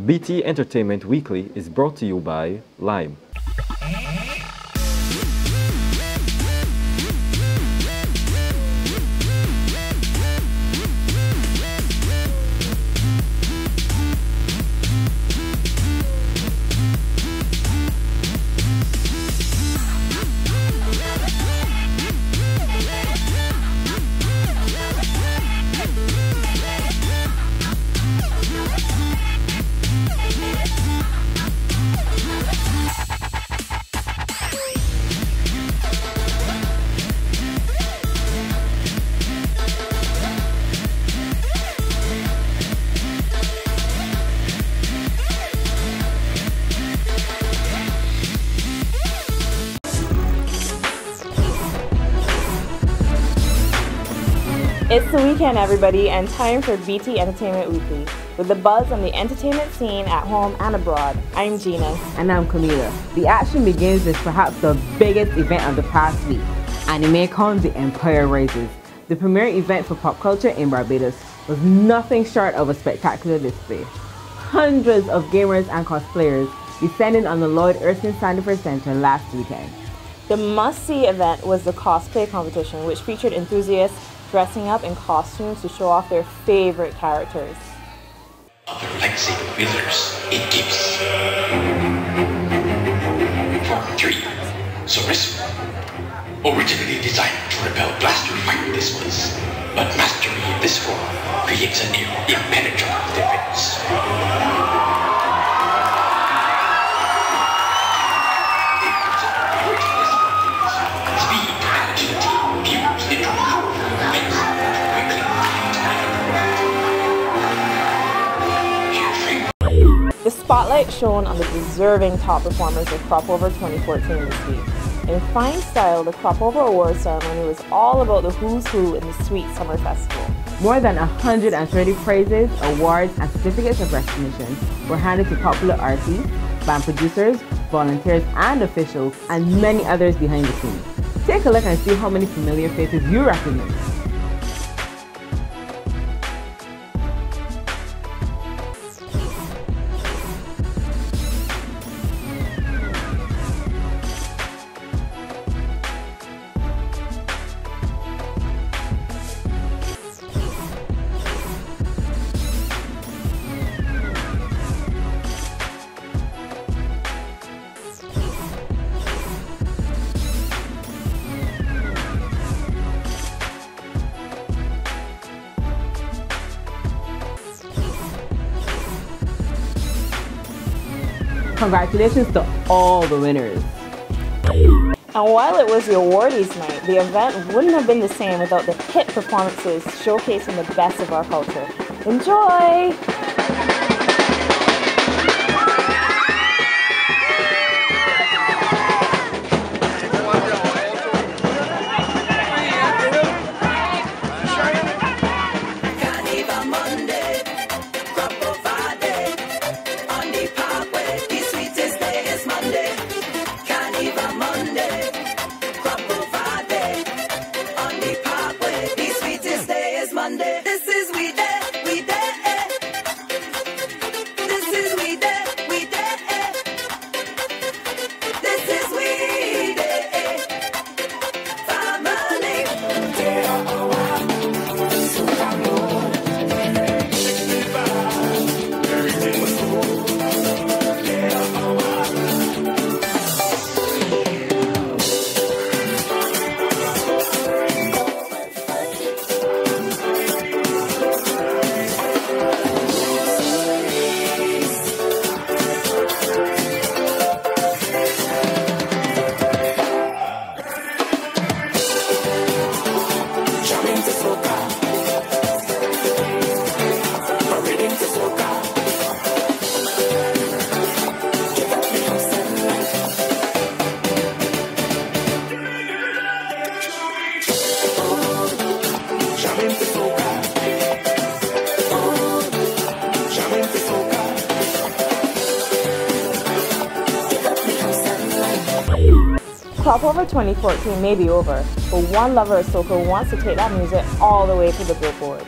BT Entertainment Weekly is brought to you by Lime. It's the weekend, everybody, and time for BT Entertainment Weekly. With the buzz on the entertainment scene at home and abroad, I'm Gina. And I'm Camila. The action begins with perhaps the biggest event of the past week, Animecon, The Empire Rises. The premier event for pop culture in Barbados was nothing short of a spectacular display. Hundreds of gamers and cosplayers descended on the Lloyd Erskine Sandifer Center last weekend. The must-see event was the cosplay competition, which featured enthusiasts dressing up in costumes to show off their favorite characters. Other lightsaber wielders, it gives. Form 3, Sorcerer. Originally designed to repel blaster fight missiles, but mastery of this form creates a near impenetrable defense. Speed and agility fused into powerful defense quickly. The spotlight shone on the deserving top performers of Cropover 2014 this week. In fine style, the Cropover Awards ceremony was all about the who's who in the sweet summer festival. More than 130 prizes, awards, and certificates of recognition were handed to popular artists, band producers, volunteers, and officials, and many others behind the scenes. Take a look and see how many familiar faces you recognize. Congratulations to all the winners. And while it was the awardees night, the event wouldn't have been the same without the hit performances showcasing the best of our culture. Enjoy! Cropover 2014 may be over, but one lover of soca wants to take that music all the way to the Billboard.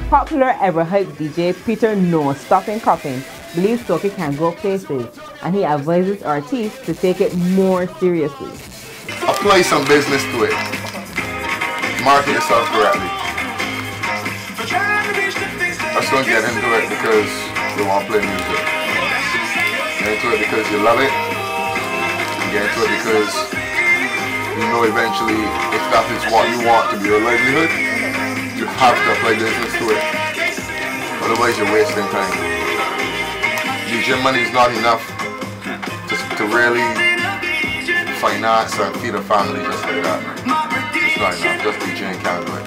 Popular ever-hyped DJ Peter No Stopping Copping believes soca can go places, and he advises artists to take it more seriously. Apply some business to it. Market yourself correctly. Just don't get into it because you want to play music. Get into it because you love it. Get into it because you know eventually if that is what you want to be your livelihood, you have to apply business to it. Otherwise you're wasting time. The gym money is not enough to really finance and feed a family just like that. It's not enough, just DJing can't do it.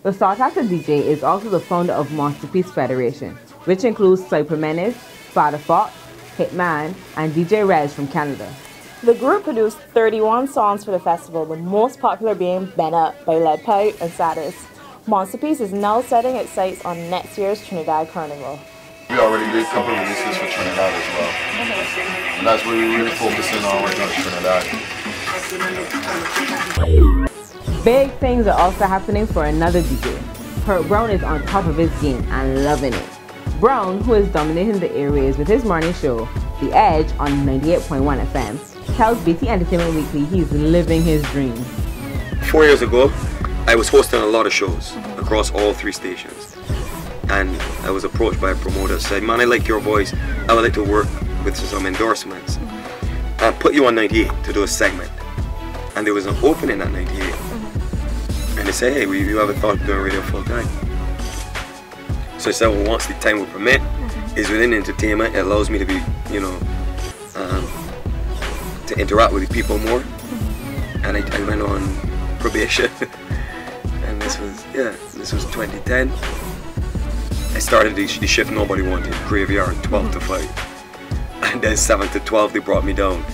The sought-after DJ is also the founder of Masterpiece Federation, which includes Cypher Menace, Father Fox, Hitman, and DJ Reg from Canada. The group produced 31 songs for the festival, the most popular being Been Up by Lead Pipe and Satis. Masterpiece is now setting its sights on next year's Trinidad Carnival. We already did a couple of releases for Trinidad as well. And that's where we're really focusing on right now, Trinidad. Big things are also happening for another DJ. Kurt Brown is on top of his game and loving it. Brown, who is dominating the airwaves with his morning show, The Edge on 98.1 FM, tells BT Entertainment Weekly he's living his dream. 4 years ago, I was hosting a lot of shows across all 3 stations. And I was approached by a promoter who said, man, I like your voice. I would like to work with some endorsements. And put you on 98 to do a segment. And there was an opening at 98. And they said, hey, you ever thought of doing radio full time? So I said, well, once the time will permit, is within entertainment. It allows me to be, you know, to interact with the people more. And I went on probation. And this was 2010. I started the shift nobody wanted, graveyard, 12 to 5. And then 7 to 12 they brought me down.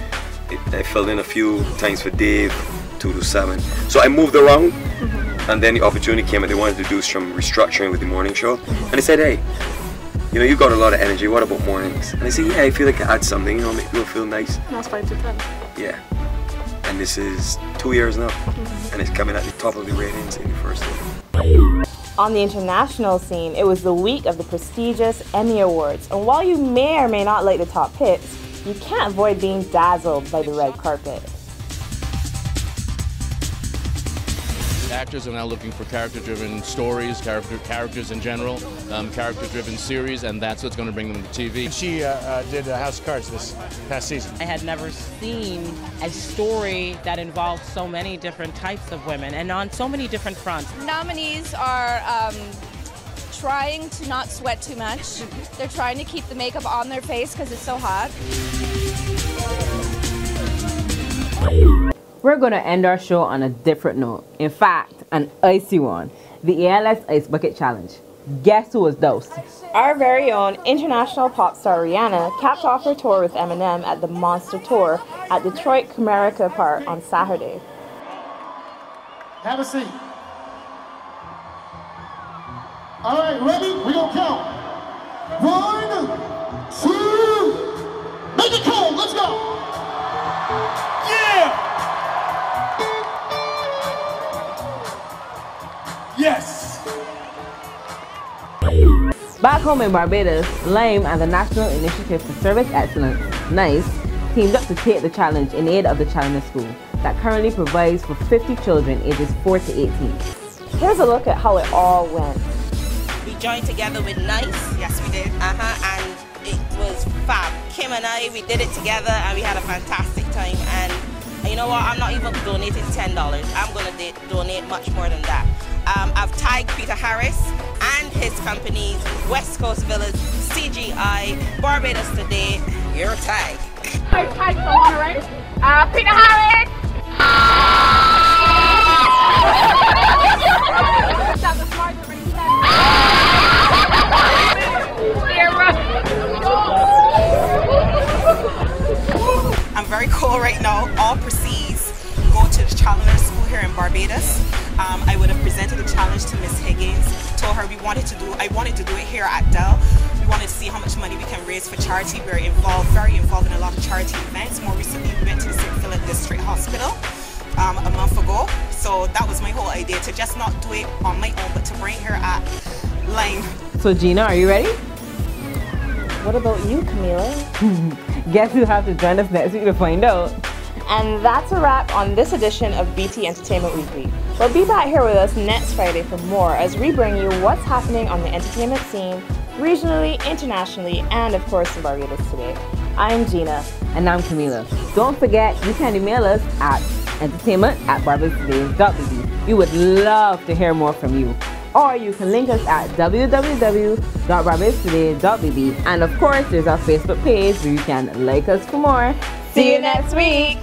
I filled in a few times for Dave, 2 to 7. So I moved around, and then the opportunity came and they wanted to do some restructuring with the morning show. And they said, hey, you know, you got a lot of energy, what about mornings? And I said, yeah, I feel like I add something, you know, make people feel nice. That's 5 to 10. Yeah. And this is 2 years now, and it's coming at the top of the ratings in the first year. On the international scene, it was the week of the prestigious Emmy Awards, and while you may or may not like the top hits, you can't avoid being dazzled by the red carpet. Actors are now looking for character-driven stories, characters in general, character-driven series, and that's what's going to bring them to TV. She did House of Cards this past season. I had never seen a story that involved so many different types of women and on so many different fronts. Nominees are trying to not sweat too much. They're trying to keep the makeup on their face because it's so hot. We're going to end our show on a different note. In fact, an icy one. The ALS Ice Bucket Challenge. Guess who was dosed? Our very own international pop star Rihanna capped off her tour with Eminem at the Monster Tour at Detroit Comerica Park on Saturday. Have a seat. All right, ready? We're going to count. 1, 2, make it cold. Let's go. Yeah! Yes! Back home in Barbados, Lime and the National Initiative for Service Excellence, NICE, teamed up to take the challenge in aid of the Challenger School that currently provides for 50 children ages 4 to 18. Here's a look at how it all went. We joined together with NICE. Yes, we did. And it was fab. Kim and I, we did it together and we had a fantastic time. And you know what? I'm not even donating $10. I'm going to donate much more than that. I've tagged Peter Harris and his companies, West Coast Villas, CGI, Barbados Today. Your tag. I tagged someone already. Peter Harris. I'm very cool right now. All proceeds go to the Challenger School here in Barbados. I would have presented the challenge to Miss Higgins, told her I wanted to do it here at Dell. We wanted to see how much money we can raise for charity. We're very involved in a lot of charity events. More recently, we went to the St. Philip District Hospital a month ago. So that was my whole idea, to just not do it on my own, but to bring her at Lime. So Gina, are you ready? What about you, Camila? Guess you'll have to join us next week to find out. And that's a wrap on this edition of BT Entertainment Weekly. But be back here with us next Friday for more as we bring you what's happening on the entertainment scene, regionally, internationally, and of course in Barbados today. I'm Gina. And I'm Camila. Don't forget, you can email us at entertainment@barbadostoday.bb. We would love to hear more from you. Or you can link us at www.barbadostoday.bb. And of course, there's our Facebook page where you can like us for more. See you next week!